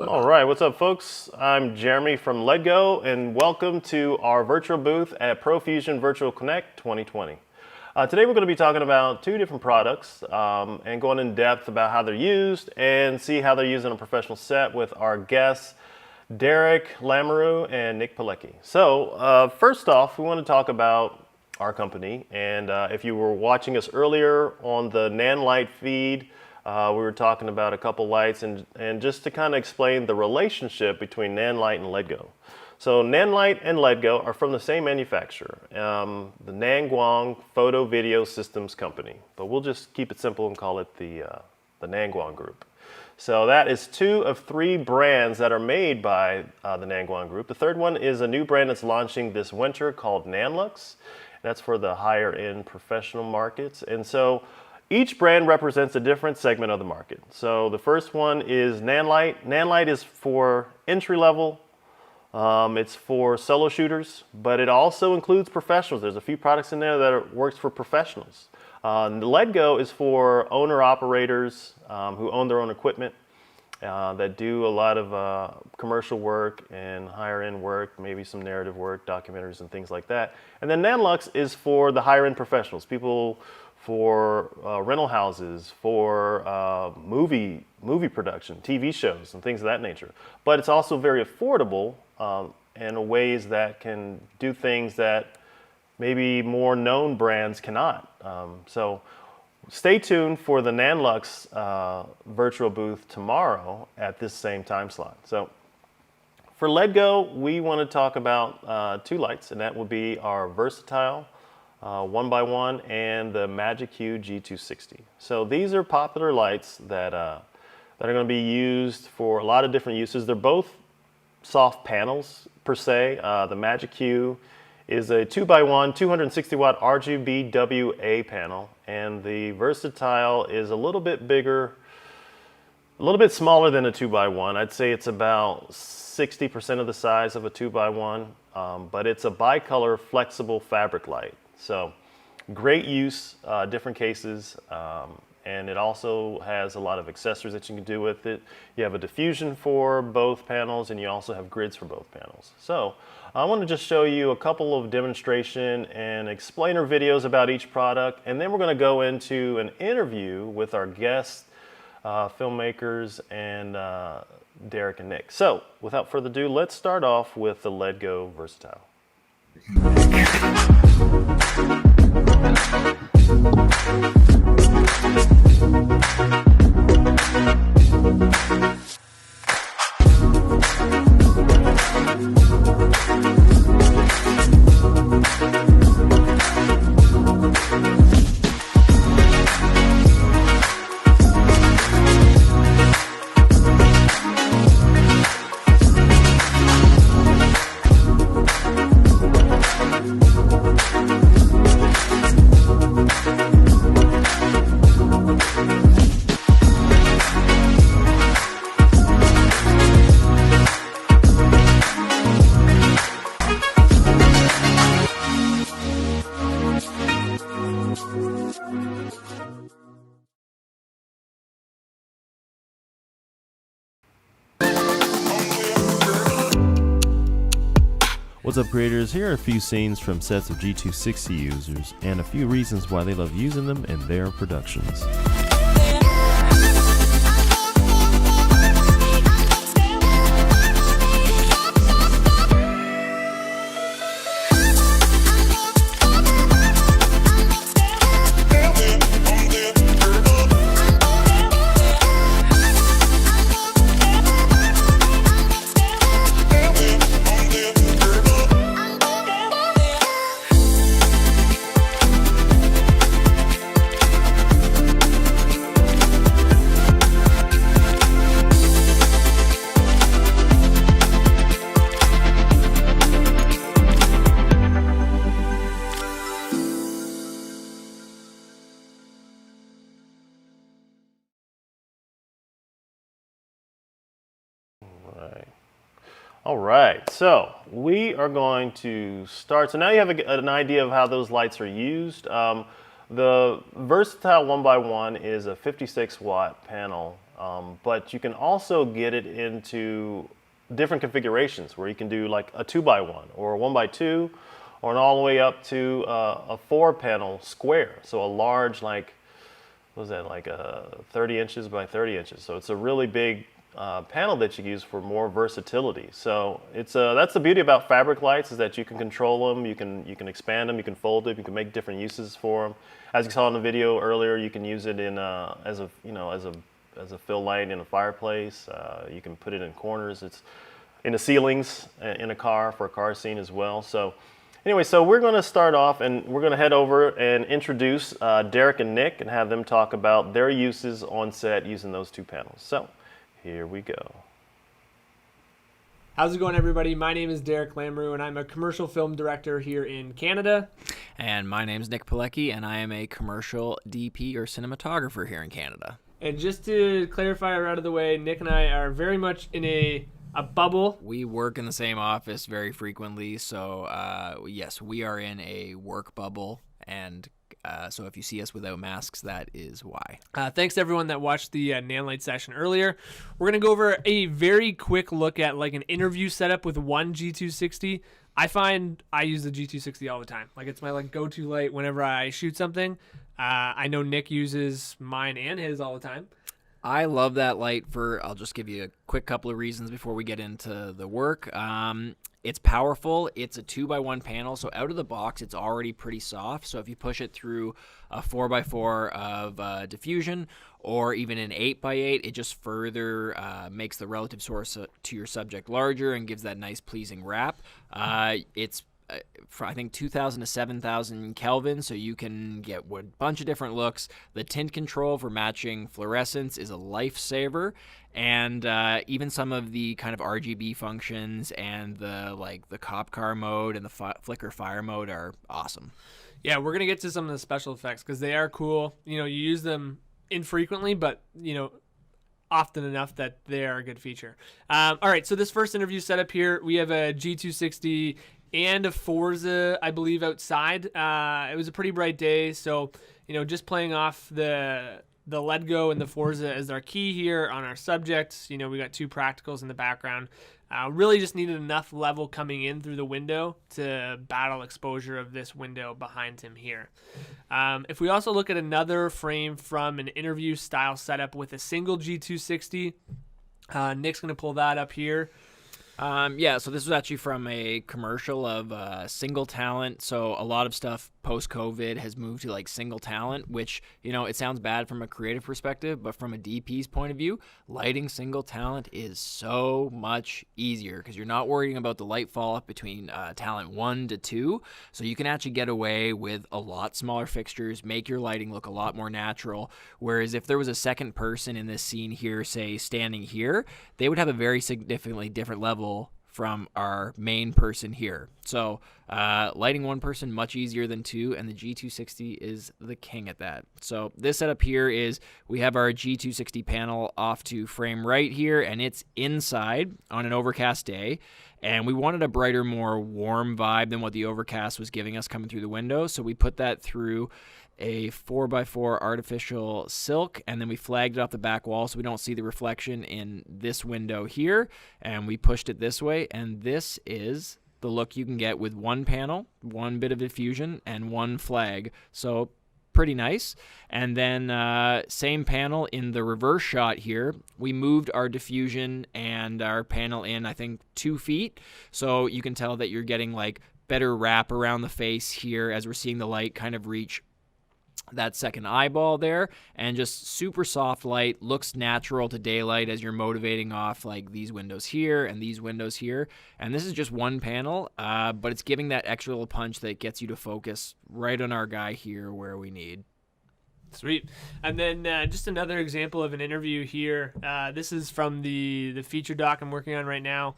All right, what's up, folks? I'm Jeremy from Ledgo, and welcome to our virtual booth at Profusion Virtual Connect 2020. Today we're going to be talking about two different products and going in depth about how they're used and see how they're used in a professional set with our guests, Derek Lamoureux and Nick Pilecki. So first off, we want to talk about our company, and if you were watching us earlier on the Nanlite feed, we were talking about a couple lights and just to kind of explain the relationship between Nanlite and Ledgo. So Nanlite and Ledgo are from the same manufacturer, the Nangwang Photo Video Systems Company, but we'll just keep it simple and call it the Nangwang Group. So that is two of three brands that are made by the Nangwang Group. The third one is a new brand that's launching this winter called Nanlux. That's for the higher end professional markets. And so each brand represents a different segment of the market. So the first one is Nanlite. Nanlite is for entry level. It's for solo shooters, but it also includes professionals. There's a few products in there that works for professionals. The Ledgo is for owner operators who own their own equipment that do a lot of commercial work and higher end work, maybe some narrative work, documentaries and things like that. And then Nanlux is for the higher end professionals, people for rental houses, for movie production, TV shows and things of that nature. But it's also very affordable in ways that can do things that maybe more known brands cannot. So stay tuned for the Nanlux virtual booth tomorrow at this same time slot. So for Ledgo, we want to talk about two lights, and that will be our Versatile 1x1 and the Magic Hue G260. So these are popular lights that are going to be used for a lot of different uses. They're both soft panels per se. The Magic Hue is a 2x1 260 watt RGB WA panel, and the Versatile is a little bit bigger, a little bit smaller than a 2x1. I'd say it's about 60% of the size of a 2x1, but it's a bicolor flexible fabric light. So great use, different cases, and it also has a lot of accessories that you can do with it. You have a diffusion for both panels, and you also have grids for both panels. So I want to just show you a couple of demonstration and explainer videos about each product, and then we're going to go into an interview with our guest filmmakers and Derek and Nick. So without further ado, let's start off with the Ledgo Versatile. What's up, creators? Here are a few scenes from sets of G260 users and a few reasons why they love using them in their productions. All right, so we are going to start. So now you have an idea of how those lights are used. The versatile 1x1 is a 56 watt panel, but you can also get it into different configurations where you can do like a 2x1 or a 1x2 or an all the way up to a 4-panel square. So a large, like, what was that, like 30 inches by 30 inches. So it's a really big panel that you use for more versatility. So it's that's the beauty about fabric lights, is that you can control them, you can expand them, you can fold them, you can make different uses for them. As you saw in the video earlier, you can use it in as a fill light in a fireplace. You can put it in corners. It's in the ceilings in a car for a car scene as well. So anyway, so we're going to start off and we're going to head over and introduce Derek and Nick and have them talk about their uses on set using those 2 panels. So here we go. How's it going, everybody? My name is Derek Lamrou, and I'm a commercial film director here in Canada. And my name's Nick Pilecki, and I am a commercial DP or cinematographer here in Canada. And just to clarify right out of the way, Nick and I are very much in a bubble. We work in the same office very frequently, so yes, we are in a work bubble, and so if you see us without masks, that is why. Thanks to everyone that watched the Nan Light session earlier. We're going to go over a very quick look at like an interview setup with one G260. I find I use the G260 all the time. Like, it's my like go-to light whenever I shoot something. I know Nick uses mine and his all the time. I love that light I'll just give you a quick couple of reasons before we get into the work. It's powerful. It's a 2x1 panel, so out of the box, it's already pretty soft. So if you push it through a 4x4 of diffusion or even an 8x8, it just further makes the relative source to your subject larger and gives that nice pleasing wrap. It's for I think 2,000 to 7,000 Kelvin, so you can get a bunch of different looks. The tint control for matching fluorescence is a lifesaver, and even some of the kind of RGB functions and the cop car mode and the flicker fire mode are awesome. Yeah, we're gonna get to some of the special effects because they are cool. You use them infrequently, but often enough that they are a good feature. All right, so this first interview setup here, we have a G260 and a Forza, I believe, outside. It was a pretty bright day, so just playing off the Ledgo and the Forza as our key here on our subject. We got 2 practicals in the background. Really just needed enough level coming in through the window to battle exposure of this window behind him here. If we also look at another frame from an interview style setup with a single G260, Nick's going to pull that up here. Yeah, so this was actually from a commercial of single talent. So a lot of stuff post-COVID has moved to like single talent, which, it sounds bad from a creative perspective, but from a DP's point of view, lighting single talent is so much easier because you're not worrying about the light fall off between talent 1 to 2. So you can actually get away with a lot smaller fixtures, make your lighting look a lot more natural. Whereas if there was a second person in this scene here, say standing here, they would have a very significantly different level from our main person here. So lighting one person much easier than 2, and the G260 is the king at that. So this setup here is we have our G260 panel off to frame right here, and it's inside on an overcast day. And we wanted a brighter, more warm vibe than what the overcast was giving us coming through the window. So we put that through a 4x4 artificial silk, and then we flagged it off the back wall so we don't see the reflection in this window here, and we pushed it this way, and this is the look you can get with one panel, one bit of diffusion, and one flag. So pretty nice. And then same panel in the reverse shot here, we moved our diffusion and our panel in, I think, 2 feet, so you can tell that you're getting like better wrap around the face here as we're seeing the light kind of reach that second eyeball there, and just super soft light, looks natural to daylight as you're motivating off like these windows here and these windows here. And this is just one panel, but it's giving that extra little punch that gets you to focus right on our guy here where we need. Sweet. And then just another example of an interview here. This is from the feature doc I'm working on right now.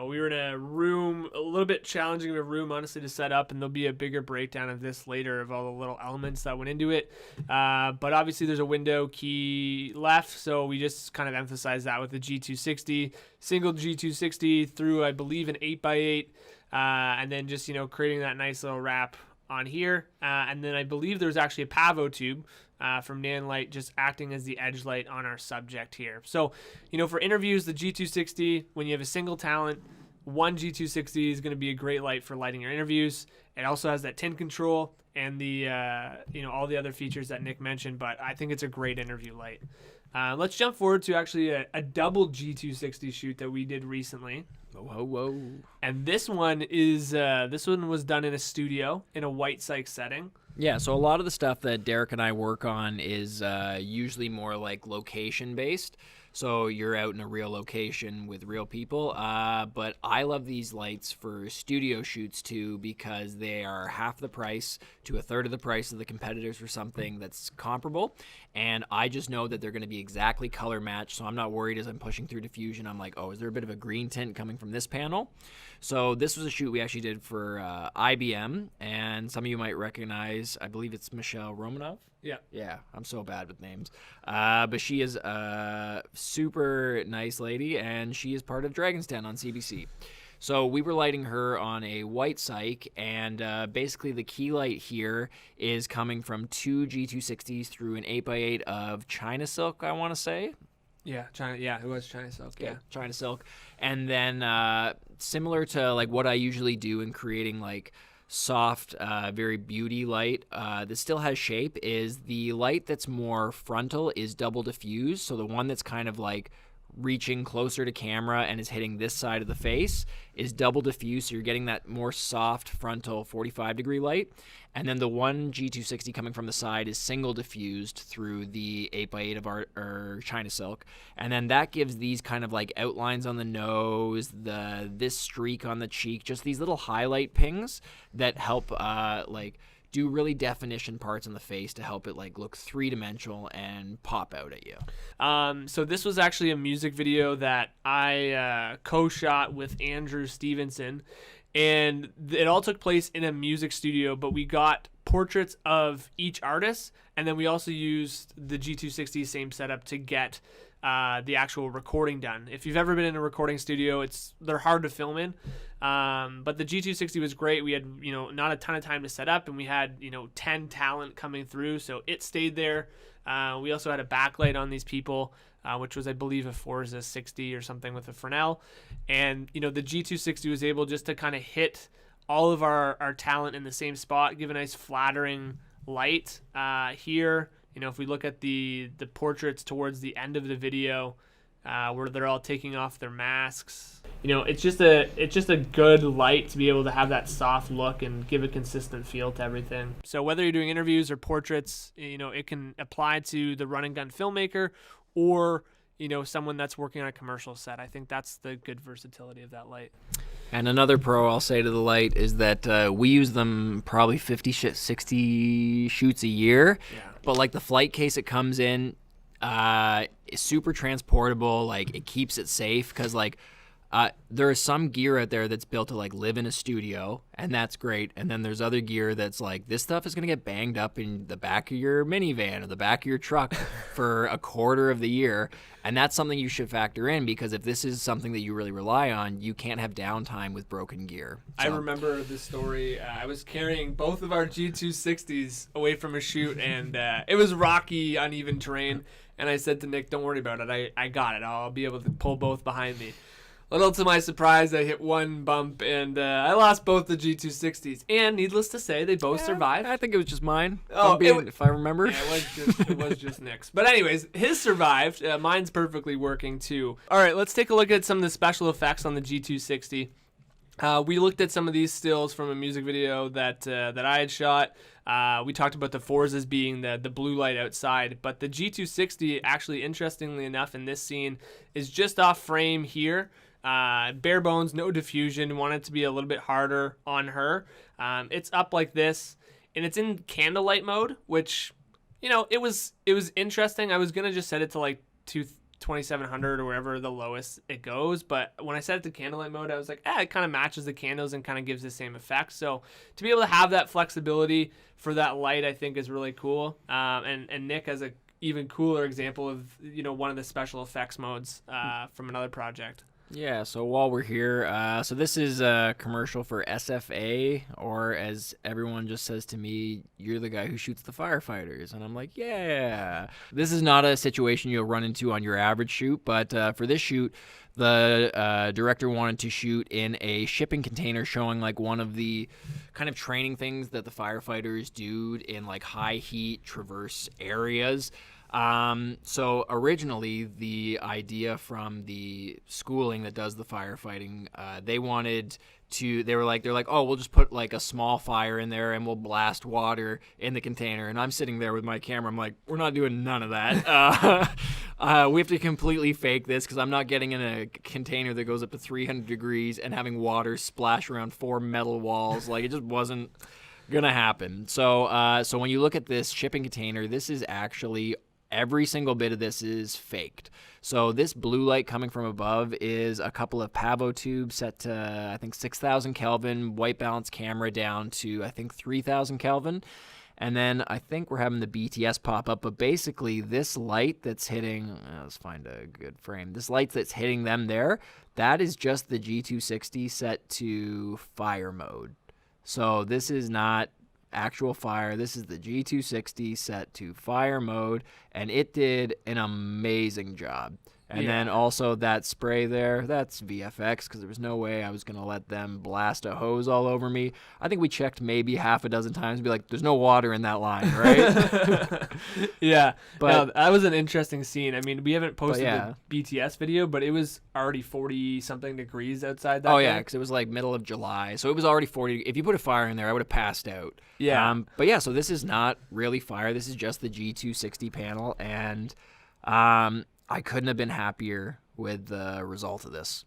We were in a room, a little bit challenging of a room, honestly, to set up, and there'll be a bigger breakdown of this later of all the little elements that went into it. But obviously there's a window key left, so we just kind of emphasize that with the G260. Single G260 through, I believe, an 8x8, and then just, creating that nice little wrap on here. And then I believe there's actually a Pavo tube from Nanlite just acting as the edge light on our subject here. So, for interviews, the G260, when you have a single talent, one G260 is going to be a great light for lighting your interviews. It also has that tint control and the all the other features that Nick mentioned, but I think it's a great interview light. Let's jump forward to actually a double G260 shoot that we did recently. Whoa. And this one was done in a studio in a white cyc setting. Yeah, so a lot of the stuff that Derek and I work on is usually more like location based. So you're out in a real location with real people. But I love these lights for studio shoots too, because they are half the price to a third of the price of the competitors for something that's comparable. And I just know that they're going to be exactly color matched. So I'm not worried as I'm pushing through diffusion. I'm like, oh, is there a bit of a green tint coming from this panel? So this was a shoot we actually did for IBM. And some of you might recognize, I believe it's Michelle Romanov. Yeah, I'm so bad with names. But she is a super nice lady, and she is part of Dragon's Den on CBC. So we were lighting her on a white cyc, and basically the key light here is coming from two G260s through an 8x8 of China Silk, I want to say. Yeah, China. Yeah, it was China Silk. Yeah, China Silk. And then similar to like what I usually do in creating like soft, very beauty light that still has shape, is the light that's more frontal is double diffused. So the one that's kind of like reaching closer to camera and is hitting this side of the face is double diffused, so you're getting that more soft frontal 45-degree light. And then the one G260 coming from the side is single diffused through the 8x8 of our China Silk. And then that gives these kind of like outlines on the nose, this streak on the cheek, just these little highlight pings that help do really definition parts on the face to help it like look three-dimensional and pop out at you. So this was actually a music video that I co-shot with Andrew Stevenson, and it all took place in a music studio, but we got portraits of each artist, and then we also used the G260 same setup to get the actual recording done. If you've ever been in a recording studio, they're hard to film in. But the G260 was great. We had, not a ton of time to set up, and we had, 10 talent coming through. So it stayed there. We also had a backlight on these people, which was, I believe, a Forza 60 or something with a Fresnel. And, the G260 was able just to kind of hit all of our talent in the same spot, give a nice flattering light here. If we look at the portraits towards the end of the video, where they're all taking off their masks, it's just a good light to be able to have that soft look and give a consistent feel to everything. So whether you're doing interviews or portraits, it can apply to the run and gun filmmaker or someone that's working on a commercial set. I think that's the good versatility of that light. And another pro I'll say to the light is that we use them probably 50, 60 shoots a year. Yeah. But like the flight case it comes in is super transportable. Like it keeps it safe because like there is some gear out there that's built to like live in a studio, and that's great. And then there's other gear that's like, this stuff is going to get banged up in the back of your minivan or the back of your truck for a quarter of the year. And that's something you should factor in, because if this is something that you really rely on, you can't have downtime with broken gear. So. I remember the story. I was carrying both of our G260s away from a shoot, and it was rocky, uneven terrain. And I said to Nick, don't worry about it. I got it. I'll be able to pull both behind me. Little to my surprise, I hit one bump, and I lost both the G260s. And needless to say, they both survived. I think it was just mine. If I remember. Yeah, it was just Nick's. But anyways, his survived. Mine's perfectly working too. All right, let's take a look at some of the special effects on the G260. We looked at some of these stills from a music video that I had shot. We talked about the Forzas being the blue light outside, but the G260, actually, interestingly enough, in this scene, is just off frame here. Bare bones, no diffusion. Want it to be a little bit harder on her. It's up like this, and it's in candlelight mode, which, it was interesting. I was gonna just set it to like 2700 or wherever the lowest it goes, but when I set it to candlelight mode, I was like, it kind of matches the candles and kind of gives the same effect. So to be able to have that flexibility for that light, I think is really cool. And Nick has a even cooler example of one of the special effects modes from another project. Yeah, so while we're here, so this is a commercial for SFA, or as everyone just says to me, you're the guy who shoots the firefighters. And I'm like, yeah. This is not a situation you'll run into on your average shoot, but for this shoot, the director wanted to shoot in a shipping container showing like one of the kind of training things that the firefighters do in like high heat traverse areas. So originally the idea from the schooling that does the firefighting, they're like, oh, we'll just put like a small fire in there and we'll blast water in the container. And I'm sitting there with my camera. I'm like, we're not doing none of that. We have to completely fake this because I'm not getting in a container that goes up to 300 degrees and having water splash around 4 metal walls. Like, it just wasn't gonna happen. So when you look at this shipping container, this is actually every single bit of this is faked. So this blue light coming from above is a couple of Pavo tubes set to, I think, 6,000 Kelvin, white balance camera down to, I think, 3,000 Kelvin. And then I think we're having the BTS pop up. But basically, this light that's hitting, let's find a good frame. This light that's hitting them there, that is just the G260 set to fire mode. So this is not actual fire. This is the G260 set to fire mode, and it did an amazing job. And then also that spray there, that's VFX, because there was no way I was going to let them blast a hose all over me. I think we checked maybe half a dozen times and be like, there's no water in that line, right? Yeah. But no, that was an interesting scene. I mean, we haven't posted yeah. the BTS video, but it was already 40-something degrees outside that Oh, day. yeah, because it was like middle of July. So it was already 40. If you put a fire in there, I would have passed out. Yeah. But yeah, so this is not really fire. This is just the G260 panel, and I couldn't have been happier with the result of this.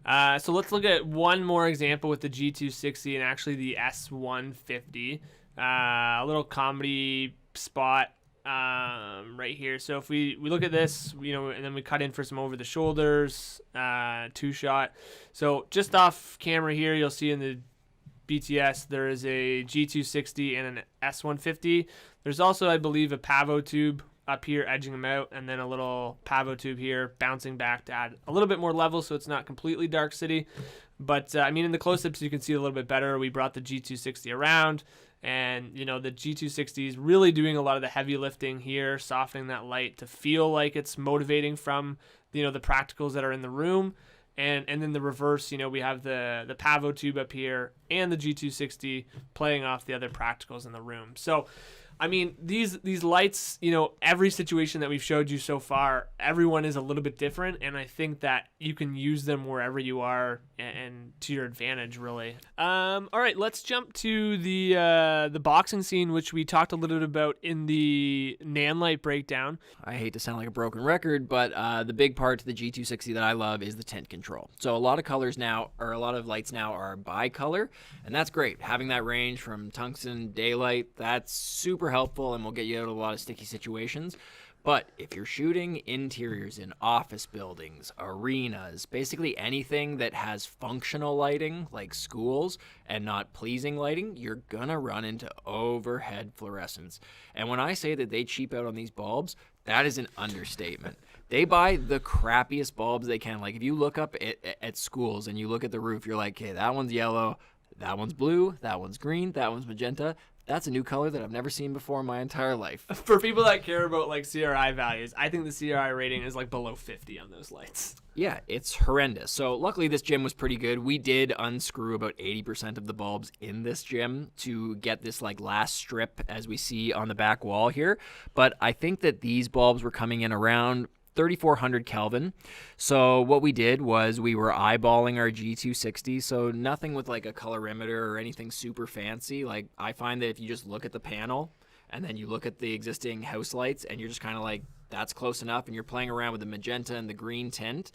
So let's look at one more example with the G260 and actually the S150. A little comedy spot right here. So if we look at this, and then we cut in for some over the shoulders, 2-shot. So just off camera here, you'll see in the BTS, there is a G260 and an S150. There's also, I believe, a Pavo tube up here edging them out, and then a little Pavo tube here bouncing back to add a little bit more level so it's not completely dark city. But I mean, in the close-ups you can see a little bit better. We brought the G260 around, and the G260 is really doing a lot of the heavy lifting here, softening that light to feel like it's motivating from the practicals that are in the room. And then the reverse, we have the Pavo tube up here and the G260 playing off the other practicals in the room. So I mean, these lights, every situation that we've showed you so far, everyone is a little bit different, and I think that you can use them wherever you are and to your advantage, really. All right, let's jump to the boxing scene, which we talked a little bit about in the Nan light breakdown. I hate to sound like a broken record, but the big part to the G260 that I love is the tint control. So a lot of lights now are bi-color, and that's great. Having that range from tungsten, daylight, that's super helpful and will get you out of a lot of sticky situations. But if you're shooting interiors in office buildings, arenas, basically anything that has functional lighting like schools and not pleasing lighting, you're gonna run into overhead fluorescence. And when I say that they cheap out on these bulbs, that is an understatement. They buy the crappiest bulbs they can. Like if you look up at schools and you look at the roof, you're like, okay, that one's yellow, that one's blue, that one's green, that one's magenta. That's a new color that I've never seen before in my entire life. For people that care about like CRI values, I think the CRI rating is like below 50 on those lights. Yeah, it's horrendous. So luckily this gym was pretty good. We did unscrew about 80% of the bulbs in this gym to get this like last strip as we see on the back wall here. But I think that these bulbs were coming in around 3,400 Kelvin. So what we did was we were eyeballing our G260, so nothing with like a colorimeter or anything super fancy. Like I find that if you just look at the panel and then you look at the existing house lights and you're just kind of like, that's close enough, and you're playing around with the magenta and the green tint,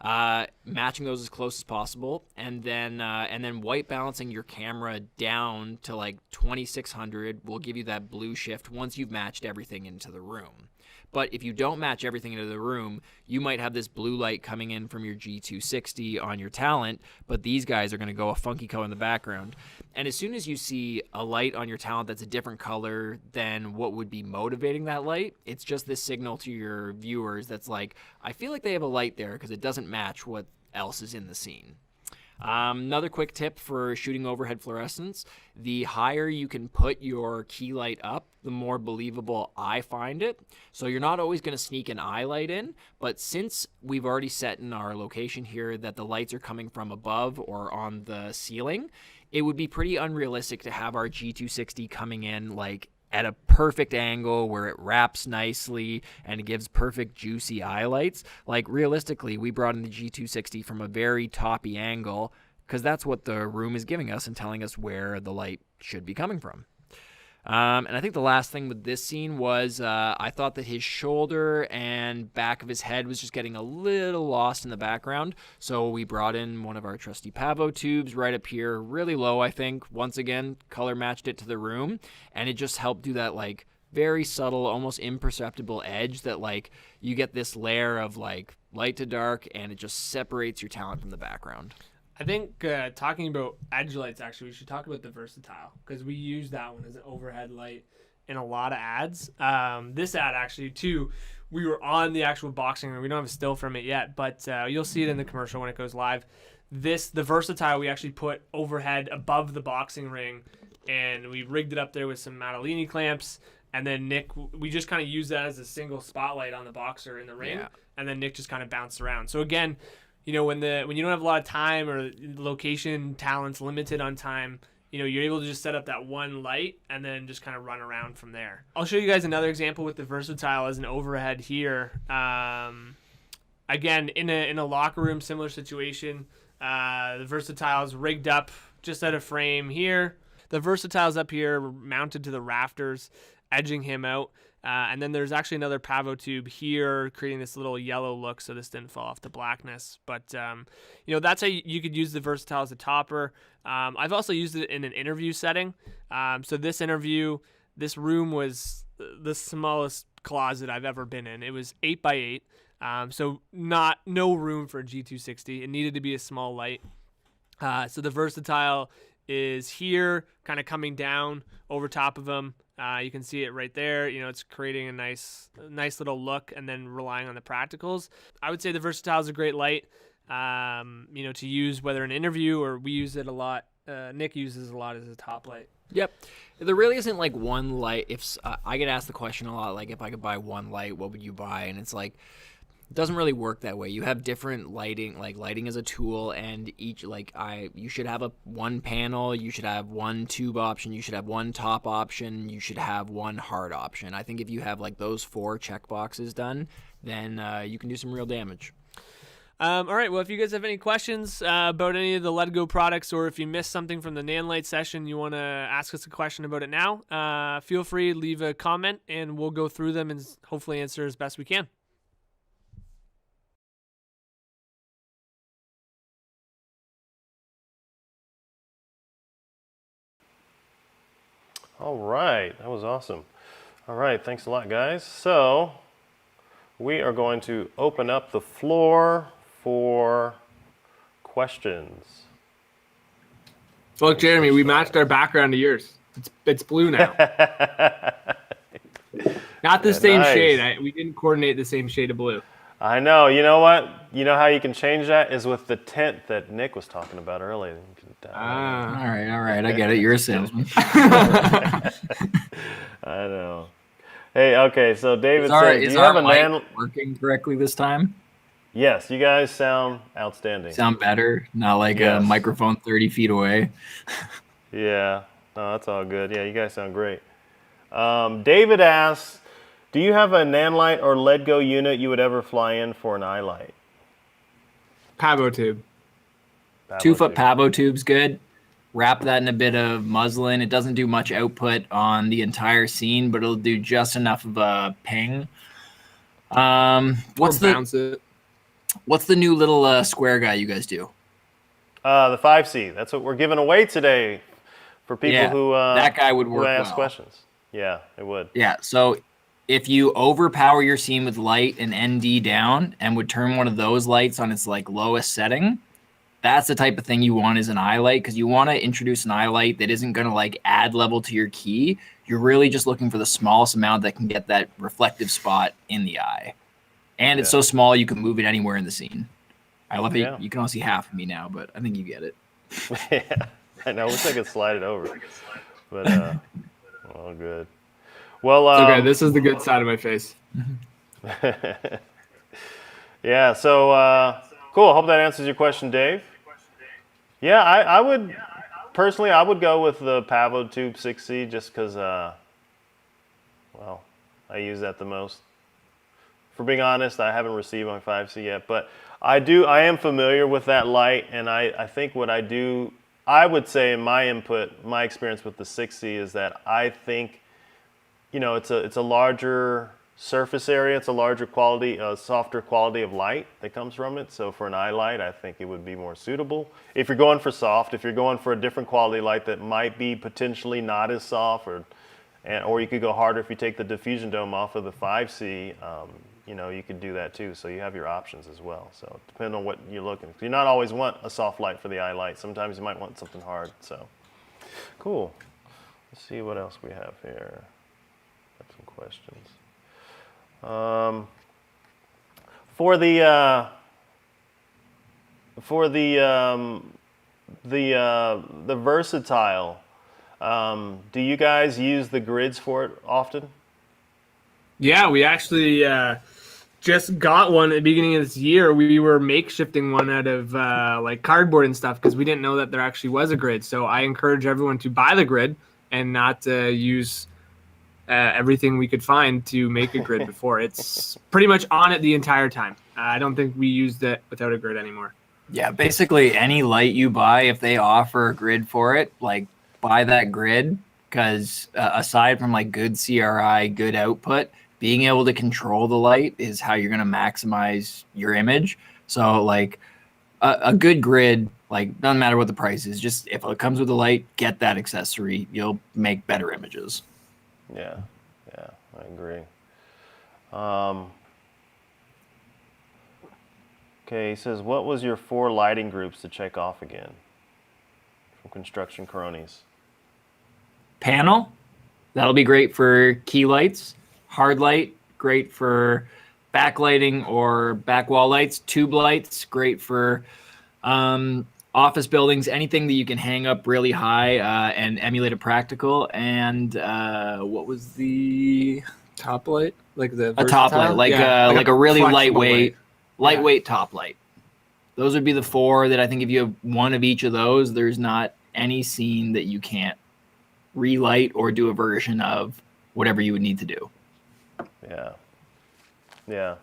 matching those as close as possible, and then white balancing your camera down to like 2600 will give you that blue shift once you've matched everything into the room. But if you don't match everything into the room, you might have this blue light coming in from your G260 on your talent, but these guys are going to go a funky color in the background. And as soon as you see a light on your talent that's a different color than what would be motivating that light, it's just this signal to your viewers that's like, I feel like they have a light there because it doesn't match what else is in the scene. Another quick tip for shooting overhead fluorescence, the higher you can put your key light up, the more believable I find it. So you're not always going to sneak an eye light in, but since we've already set in our location here that the lights are coming from above or on the ceiling, it would be pretty unrealistic to have our G260 coming in like at a perfect angle where it wraps nicely and it gives perfect juicy highlights. Like realistically, we brought in the G260 from a very toppy angle because that's what the room is giving us and telling us where the light should be coming from. And I think the last thing with this scene was I thought that his shoulder and back of his head was just getting a little lost in the background. So we brought in one of our trusty Pavo tubes right up here, really low, I think. Once again, color matched it to the room. And it just helped do that like very subtle, almost imperceptible edge that like you get this layer of like light to dark and it just separates your talent from the background. I think talking about edge lights, actually, we should talk about the Versatile because we use that one as an overhead light in a lot of ads. This ad, actually, too, we were on the actual boxing ring. We don't have a still from it yet, but you'll see it in the commercial when it goes live. The Versatile, we actually put overhead above the boxing ring, and we rigged it up there with some Matalini clamps. And then Nick, we just kind of used that as a single spotlight on the boxer in the ring, and then Nick just kind of bounced around. So again, you know, when you don't have a lot of time or location talent's limited on time, you know, you're able to just set up that one light and then just kind of run around from there. I'll show you guys another example with the Versatile as an overhead here. Again, in a locker room, similar situation. The Versatile's rigged up just at a frame here. The Versatile's up here mounted to the rafters, edging him out. And then there's actually another Pavo tube here creating this little yellow look so this didn't fall off the blackness. But, you know, that's how you could use the Versatile as a topper. I've also used it in an interview setting. So this interview, this room was the smallest closet I've ever been in. It was 8x8, so no room for a G260. It needed to be a small light. So the Versatile is here, kind of coming down over top of him. You can see it right there. You know, it's creating a nice little look and then relying on the practicals. I would say the Versatile is a great light, you know, to use whether in an interview or we use it a lot. Nick uses it a lot as a top light. Yep. There really isn't like one light. If I get asked the question a lot, like if I could buy one light, what would you buy? And it's like, it doesn't really work that way. You have different lighting, like lighting is a tool, and each you should have one panel, you should have one tube option, you should have one top option, you should have one hard option. I think if you have like those 4 check boxes done, then you can do some real damage. All right, well, if you guys have any questions about any of the Ledgo products, or if you missed something from the Nanlite session, you want to ask us a question about it now, feel free to leave a comment, and we'll go through them and hopefully answer as best we can. All right, that was awesome. All right, thanks a lot, guys. So we are going to open up the floor for questions. Look, Jeremy, we matched our background to yours. It's blue now. Not the same nice. shade. We didn't coordinate the same shade of blue. I know. You know what? You know how you can change that is with the tint that Nick was talking about earlier. All right. I get it. You're a salesman. I know. Hey, okay. So David said, "Do you have a mic working correctly this time?" Yes, you guys sound outstanding. Sound better? Not like a microphone 30 feet away. Yeah. No, that's all good. Yeah, you guys sound great. David asks, do you have a Nanlite or Ledgo unit you would ever fly in for an eye light? Pavo tube. 2-foot Pavo tube's good. Wrap that in a bit of muslin. It doesn't do much output on the entire scene, but it'll do just enough of a ping. What's the new little square guy you guys do? The 5C. That's what we're giving away today for people who that guy would work who ask well. questions. Yeah, it would. Yeah, so if you overpower your scene with light and ND down and would turn one of those lights on its like lowest setting, that's the type of thing you want as an eye light, because you want to introduce an eye light that isn't going to like add level to your key. You're really just looking for the smallest amount that can get that reflective spot in the eye. And it's so small you can move it anywhere in the scene. I love it. You can only see half of me now, but I think you get it. Yeah, I know. I wish I could slide it over. But, all good. Well, okay, this is the good side of my face. Yeah, so cool. Hope that answers your question, Dave. Yeah, I would personally, I would go with the Pavo Tube 6C just because, well, I use that the most. For being honest, I haven't received my 5C yet, but I am familiar with that light, and I think what I would say in my input, my experience with the 6C is that I think, it's a larger surface area, it's a larger quality, softer quality of light that comes from it. So for an eye light, I think it would be more suitable. If you're going for soft, if you're going for a different quality light that might be potentially not as soft, or you could go harder if you take the diffusion dome off of the 5C, you could do that too. So you have your options as well. So depending on what you're looking, you not always want a soft light for the eye light. Sometimes you might want something hard. So cool. Let's see what else we have here. Got some questions. For the versatile, do you guys use the grids for it often? Yeah, we actually just got one at the beginning of this year. We were makeshifting one out of like cardboard and stuff because we didn't know that there actually was a grid. So I encourage everyone to buy the grid and not use everything we could find to make a grid before. It's pretty much on it the entire time. I don't think we used it without a grid anymore. Yeah, basically any light you buy, if they offer a grid for it, like buy that grid, because aside from like good CRI, good output, being able to control the light is how you're going to maximize your image. So like a good grid, like doesn't matter what the price is, just if it comes with a light, get that accessory. You'll make better images. Yeah, I agree. Okay, he says, what was your 4 lighting groups to check off again? From Construction Cronies. Panel, that'll be great for key lights. Hard light, great for backlighting or back wall lights. Tube lights, great for office buildings, anything that you can hang up really high and emulate a practical. And what was the Top light, like the a top light, like a really lightweight top light. Those would be the 4 that I think if you have one of each of those, there's not any scene that you can't relight or do a version of whatever you would need to do. Yeah.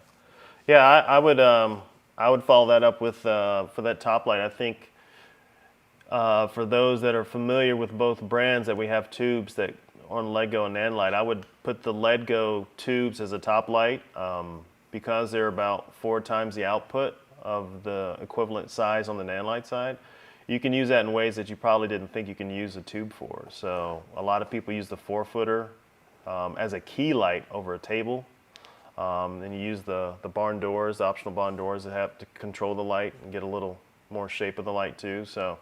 I would follow that up with for that top light. I think for those that are familiar with both brands, that we have tubes that on Ledgo and Nanlite, I would put the Ledgo tubes as a top light because they're about 4 times the output of the equivalent size on the Nanlite side. You can use that in ways that you probably didn't think you can use a tube for. So a lot of people use the 4-footer as a key light over a table. And you use the barn doors, the optional barn doors that have to control the light and get a little more shape of the light too. So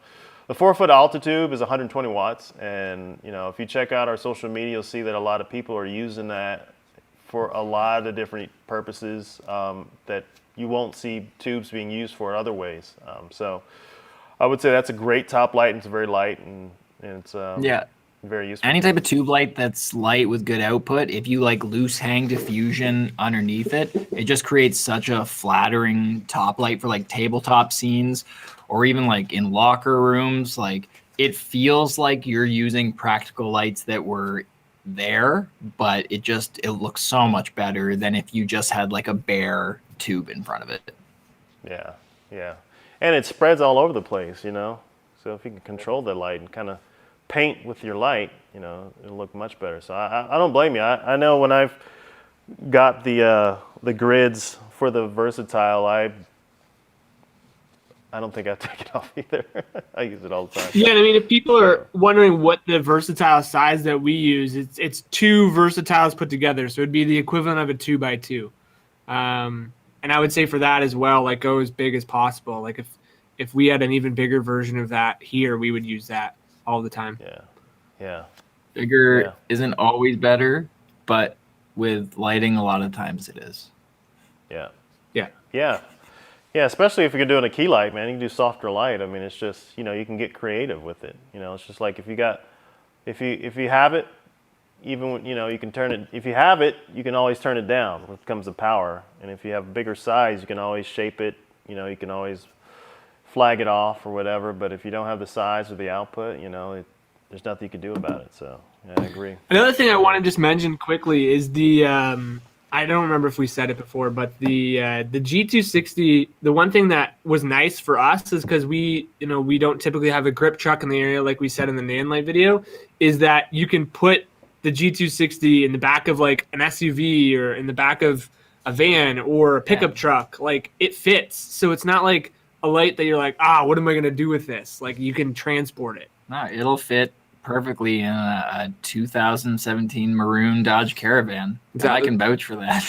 the 4-foot Altitube is 120 watts. And if you check out our social media, you'll see that a lot of people are using that for a lot of different purposes that you won't see tubes being used for other ways. So I would say that's a great top light, and it's very light, and it's very useful. Any type of tube light that's light with good output, if you like loose hang diffusion underneath it, it just creates such a flattering top light for like tabletop scenes or even like in locker rooms. Like it feels like you're using practical lights that were there, but it looks so much better than if you just had like a bare tube in front of it. Yeah. And it spreads all over the place, So if you can control the light and kind of paint with your light, it'll look much better. So I don't blame you. I know when I've got the grids for the versatile, I don't think I take it off either. I use it all the time. Yeah, and I mean, if people are wondering what the versatile size that we use, it's two versatiles put together, so it'd be the equivalent of a 2x2. And I would say for that as well, like go as big as possible. Like if we had an even bigger version of that here, we would use that all the time. Yeah. Bigger isn't always better, but with lighting, a lot of times it is. Yeah. Yeah. Yeah, especially if you're doing a key light, man, you can do softer light. I mean, it's just, you can get creative with it. It's just like if you have it, even when, you can turn it. If you have it, you can always turn it down when it comes to power. And if you have a bigger size, you can always shape it. You can always flag it off or whatever. But if you don't have the size or the output, there's nothing you can do about it. So yeah, I agree. Another thing I want to just mention quickly is the I don't remember if we said it before, but the G260. The one thing that was nice for us is because we don't typically have a grip truck in the area, like we said in the Nanlite video, is that you can put the G260 in the back of like an SUV or in the back of a van or a pickup truck. Like it fits, so it's not like a light that you're like, what am I gonna do with this? Like you can transport it. No, it'll fit perfectly in a 2017 maroon Dodge Caravan. Exactly. I can vouch for that.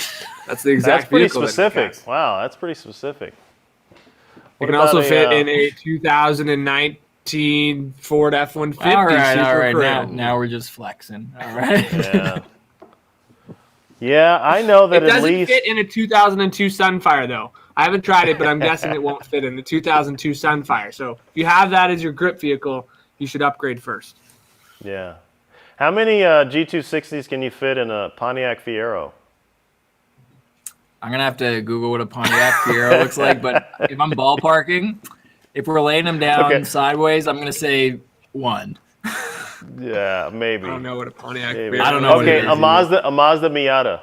That's the exact That's pretty vehicle that it specific. has. Wow, that's pretty specific. It can also fit in a 2019 Ford F-150. All right. Super Now we're just flexing. All right. Yeah. Yeah, I know that It at doesn't least fit in a 2002 Sunfire, though. I haven't tried it, but I'm guessing it won't fit in the 2002 Sunfire. So if you have that as your grip vehicle, you should upgrade first. Yeah. How many G260s can you fit in a Pontiac Fiero? I'm gonna have to Google what a Pontiac Fiero looks like, but if I'm ballparking, if we're laying them down sideways, I'm gonna say one. Yeah, maybe. I don't know what a Pontiac Maybe. Fiero I don't know what Okay, it is a Mazda Miata.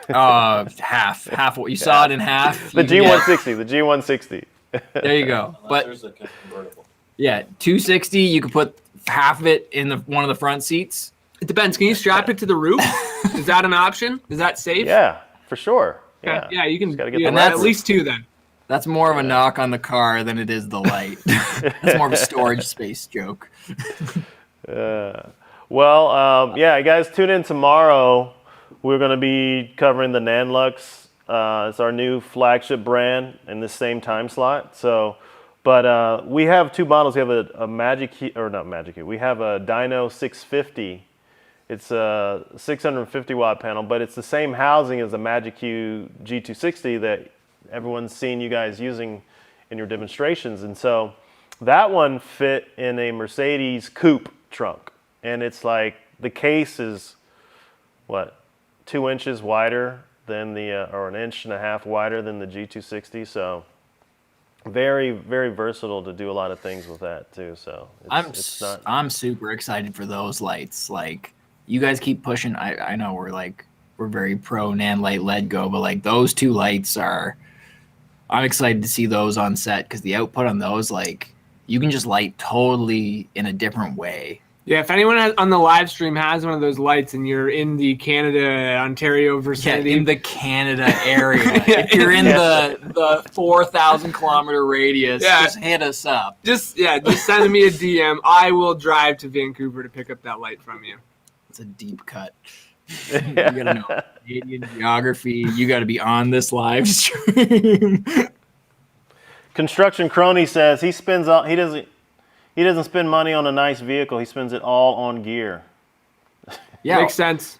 Half. You saw it in half. The you can G160. The G160. get- There you go. But yeah, 260. You could put half of it in one of the front seats. It depends. Can you strap it to the roof? Is that an option? Is that safe? Yeah, for sure. Yeah, Yeah, you can. Just gotta get Yeah, the that's- at least two then. That's more of a knock on the car than it is the light. That's more of a storage space joke. Well, yeah, guys, tune in tomorrow. We're going to be covering the Nanlux. It's our new flagship brand in the same time slot. But we have two models. We have a Magic Key, or not Magic Key. We have a Dyno 650. It's a 650 watt panel, but it's the same housing as the Magic Q G260 that everyone's seen you guys using in your demonstrations. And so that one fit in a Mercedes coupe trunk. And it's like the case is, 2 inches wider than or 1.5 inches wider than the G260. So very, very versatile to do a lot of things with that too. So I'm super excited for those lights. Like you guys keep pushing. I know we're very pro Nanlite Ledgo, but like those two lights I'm excited to see those on set because the output on those, like you can just light totally in a different way. Yeah, if anyone on the live stream has one of those lights and you're in the Canada, Ontario vicinity. Yeah, in the Canada area. If you're in the 4,000 kilometer radius, just hit us up. Just send me a DM. I will drive to Vancouver to pick up that light from you. It's a deep cut. You gotta know Canadian geography. You gotta be on this live stream. Construction Crony says he doesn't spend money on a nice vehicle. He spends it all on gear. Yeah, makes sense.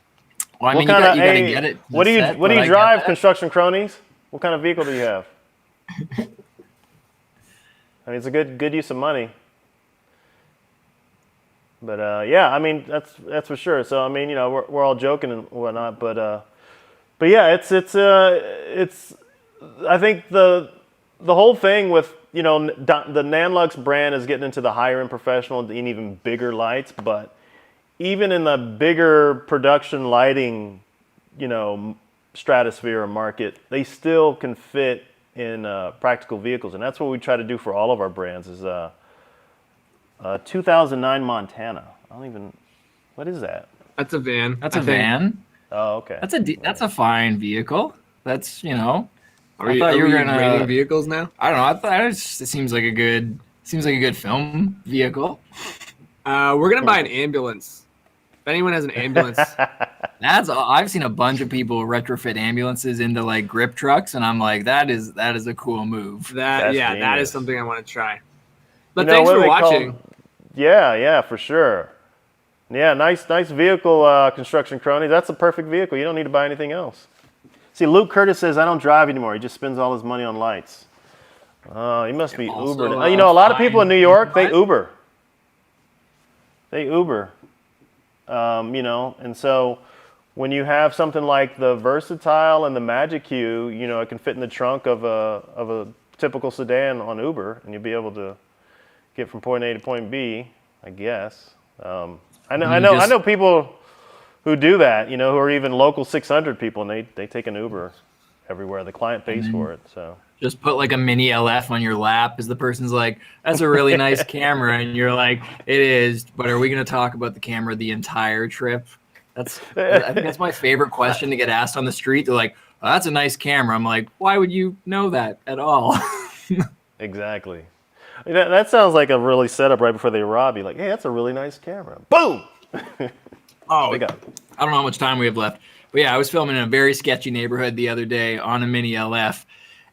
Well, I mean, you gotta get it. What do you drive, Construction Cronies? What kind of vehicle do you have? I mean, it's a good use of money. But yeah, I mean that's for sure. So I mean, we're all joking and whatnot, but yeah, it's I think the whole thing with the Nanlux brand is getting into the higher end professional and even bigger lights, but even in the bigger production lighting, stratosphere or market, they still can fit in practical vehicles, and that's what we try to do for all of our brands. Is 2009 Montana. What is that? That's a van. That's a van. Oh, okay. That's a fine vehicle. That's Are thought you were we gonna rating vehicles now? I don't know. I thought it seems like a good film vehicle. We're gonna buy an ambulance. If anyone has an ambulance, I've seen a bunch of people retrofit ambulances into like grip trucks, and I'm like, that is a cool move. that That's that genius. is something I want to try. But You know, thanks what for are they watching. called? Yeah, for sure. Yeah, nice vehicle construction, crony. That's a perfect vehicle. You don't need to buy anything else. See, Luke Curtis says, I don't drive anymore. He just spends all his money on lights. He must be Also, Uber. You know, a lot of people in New York, they Uber. You know, and so when you have something like the Versatile and the Magic Q, you know, it can fit in the trunk of a typical sedan on Uber, and you'll be able to get from point A to point B, I guess. I know people who do that, you know, who are even local 600 people, and they take an Uber everywhere. The client pays for it, so. Just put like a mini LF on your lap as the person's like, that's a really nice camera. And you're like, it is, but are we going to talk about the camera the entire trip? I think that's my favorite question to get asked on the street. They're like, oh, that's a nice camera. I'm like, why would you know that at all? Exactly. That sounds like a really setup right before they rob you. Like, hey, that's a really nice camera. Boom! Oh, Big up. I don't know how much time we have left. But yeah, I was filming in a very sketchy neighborhood the other day on a mini LF.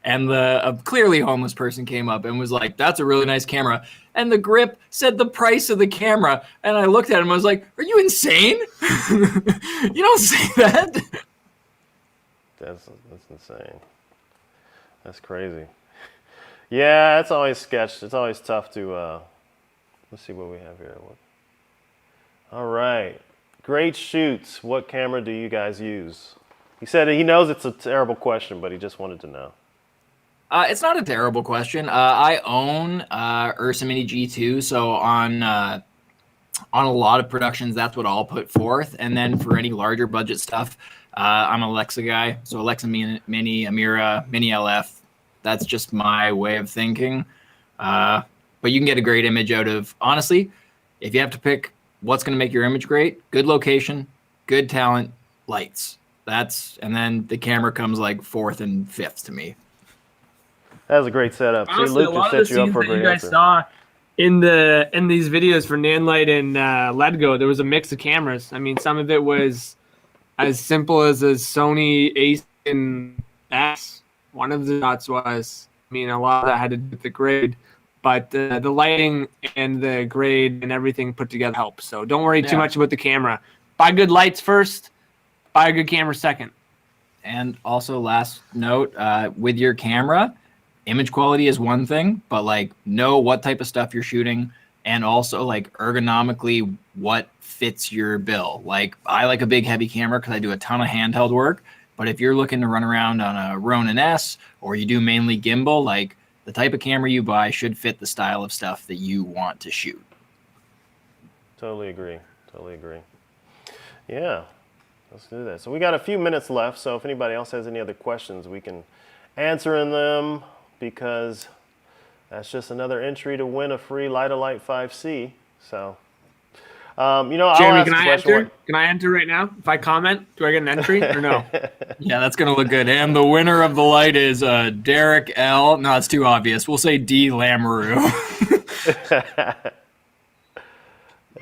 And a clearly homeless person came up and was like, that's a really nice camera. And the grip said the price of the camera. And I looked at him and I was like, are you insane? You don't say that. That's insane. That's crazy. Yeah, it's always sketched. It's always tough to, let's see what we have here. All right. Great shoots. What camera do you guys use? He said he knows it's a terrible question, but he just wanted to know. It's not a terrible question. I own Ursa Mini G2, so on a lot of productions, that's what I'll put forth. And then for any larger budget stuff, I'm an Alexa guy. So Alexa Mini, Amira, Mini LF. That's just my way of thinking. But you can get a great image out of, honestly, if you have to pick what's going to make your image great, good location, good talent, lights. And then the camera comes like fourth and fifth to me. That was a great setup. See, Honestly, Luke a lot just of the set you up scenes for a that you great guys answer. saw in these videos for Nanlite and Ledgo, there was a mix of cameras. I mean, some of it was as simple as a Sony A7S. One of the shots was. I mean, a lot of that had to do with the grade, but the lighting and the grade and everything put together helps. So don't worry too much about the camera. Buy good lights first. Buy a good camera second. And also, last note, with your camera, image quality is one thing, but like know what type of stuff you're shooting, and also like ergonomically what fits your bill. Like I like a big heavy camera because I do a ton of handheld work. But if you're looking to run around on a Ronin S or you do mainly gimbal, like the type of camera you buy should fit the style of stuff that you want to shoot. Totally agree. Yeah, let's do that. So we got a few minutes left, so if anybody else has any other questions, we can answer in them, because that's just another entry to win a free Light 5C. So, you know, Jeremy, I'll ask can a I question. enter? Can I enter right now? If I comment, do I get an entry or no? Yeah, that's going to look good. And the winner of the light is Derek L. No, it's too obvious. We'll say D. Lamoureux.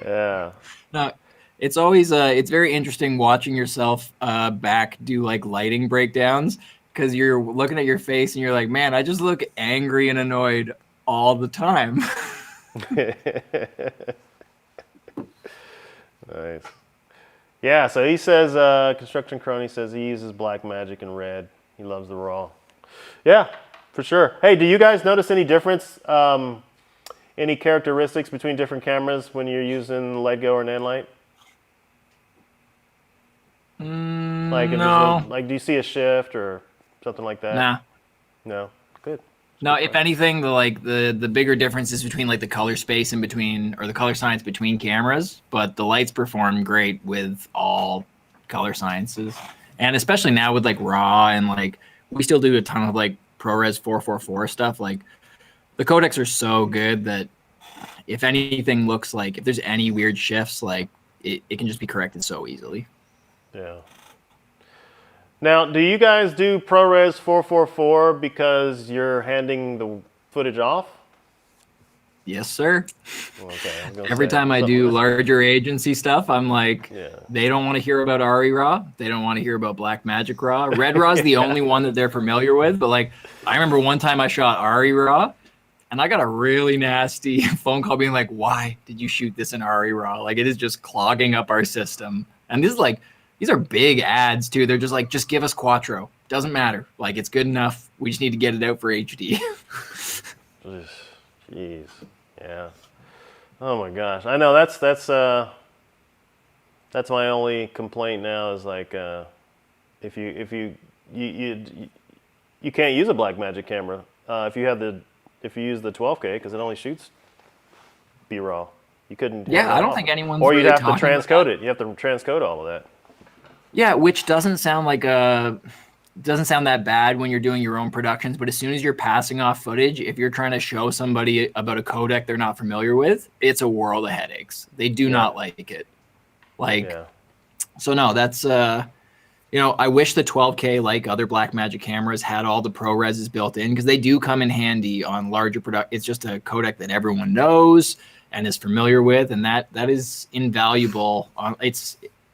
Yeah. No, it's always it's very interesting watching yourself back do like lighting breakdowns, because you're looking at your face and you're like, man, I just look angry and annoyed all the time. Nice. Yeah, so he says, Construction Crony says he uses Black Magic and Red. He loves the RAW. Yeah, for sure. Hey, do you guys notice any difference, any characteristics between different cameras when you're using Ledgo or Nanlite? Like, No. do you see a shift or something like that? Nah. No? Good. No, if anything, the bigger difference is between like the color space in between, or the color science between cameras, but the lights perform great with all color sciences. And especially now with like RAW, and like we still do a ton of like ProRes 444 stuff. Like the codecs are so good that if anything looks like, if there's any weird shifts, like it can just be corrected so easily. Yeah. Now, do you guys do ProRes 444 because you're handing the footage off? Yes, sir. Okay, I was gonna Every say, time I something do like that. larger agency stuff, I'm like, Yeah. they don't want to hear about Ari Raw. They don't want to hear about Black Magic Raw. Red Raw is the only one that they're familiar with. But like, I remember one time I shot Ari Raw, and I got a really nasty phone call being like, "Why did you shoot this in Ari Raw? Like, it is just clogging up our system." And this is like, these are big ads too. They're just like, just give us Quattro. Doesn't matter. Like, it's good enough. We just need to get it out for HD. Jeez. Yeah. Oh my gosh. I know that's my only complaint now is like if you can't use a Blackmagic camera if you use the 12K because it only shoots B-RAW. You couldn't. Yeah, I don't think anyone's Or you'd really have to talking about transcode it. You have to transcode all of that. Yeah, which doesn't sound like doesn't sound that bad when you're doing your own productions, but as soon as you're passing off footage, if you're trying to show somebody about a codec they're not familiar with, it's a world of headaches. They do not like it. Like, Yeah. so no, that's I wish the 12K, like other Blackmagic cameras, had all the ProReses built in because they do come in handy on larger product. It's just a codec that everyone knows and is familiar with, and that is invaluable.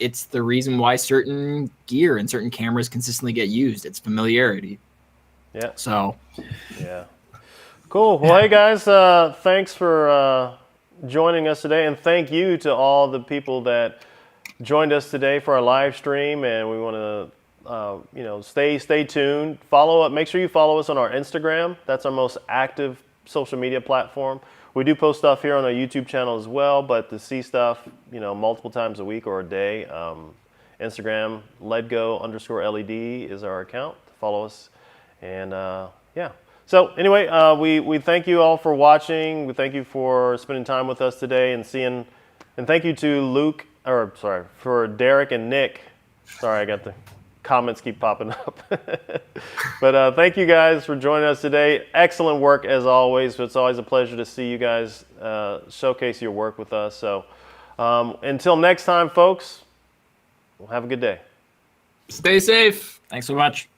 It's the reason why certain gear and certain cameras consistently get used. It's familiarity. Yeah. So, Yeah. Cool. Well, hey guys, thanks for joining us today, and thank you to all the people that joined us today for our live stream. And we want to, stay tuned. Follow up. Make sure you follow us on our Instagram. That's our most active social media platform. We do post stuff here on our YouTube channel as well, but to see stuff, multiple times a week or a day, Instagram, Ledgo_LED is our account. Follow us. And yeah. So anyway, we thank you all for watching. We thank you for spending time with us today and thank you to for Derek and Nick. Sorry, I got the comments keep popping up. But thank you guys for joining us today. Excellent work as always. It's always a pleasure to see you guys showcase your work with us. So until next time, folks, have a good day. Stay safe. thanks so much.